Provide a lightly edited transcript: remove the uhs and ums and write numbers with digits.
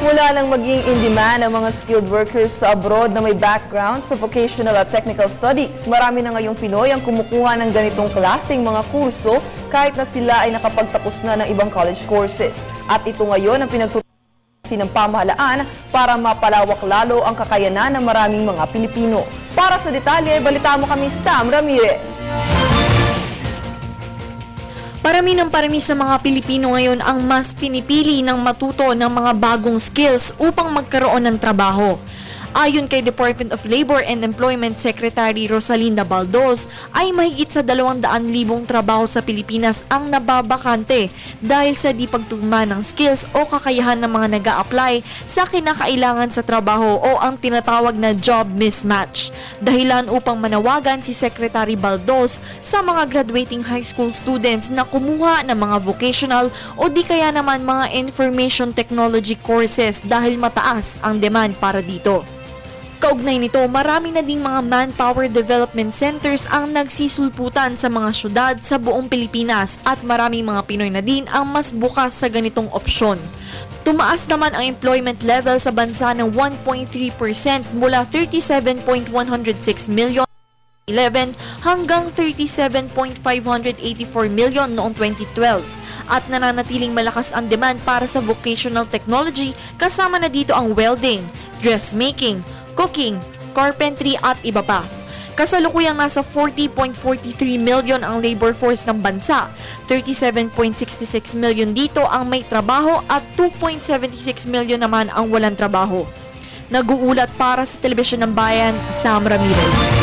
Mula nang maging in demand ang mga skilled workers sa abroad na may background sa vocational at technical studies, marami na ngayong Pinoy ang kumukuha ng ganitong klaseng mga kurso kahit na sila ay nakapagtapos na ng ibang college courses. At ito ngayon ang pinagtutunan ng pamahalaan para mapalawak lalo ang kakayanan ng maraming mga Pilipino. Para sa detalye, balita mo kami, Sam Ramirez. Parami sa mga Pilipino ngayon ang mas pinipili ng matuto ng mga bagong skills upang magkaroon ng trabaho. Ayon kay Department of Labor and Employment Secretary Rosalinda Baldos, ay mahigit sa 200,000 trabaho sa Pilipinas ang nababakante dahil sa di pagtugma ng skills o kakayahan ng mga nag-a-apply sa kinakailangan sa trabaho o ang tinatawag na job mismatch. Dahilan upang manawagan si Secretary Baldos sa mga graduating high school students na kumuha ng mga vocational o di kaya naman mga information technology courses dahil mataas ang demand para dito. Kaugnay nito, marami na ding mga manpower development centers ang nagsisulputan sa mga syudad sa buong Pilipinas at maraming mga Pinoy na din ang mas bukas sa ganitong opsyon. Tumaas naman ang employment level sa bansa ng 1.3% mula 37.106 million 2011 hanggang 37.584 million noong 2012. At nananatiling malakas ang demand para sa vocational technology, kasama na dito ang welding, dressmaking, cooking, carpentry at iba pa. Kasalukuyang nasa 40.43 million ang labor force ng bansa. 37.66 million dito ang may trabaho at 2.76 million naman ang walang trabaho. Nag-uulat para sa Telebisyon ng Bayan, Sam Ramirez.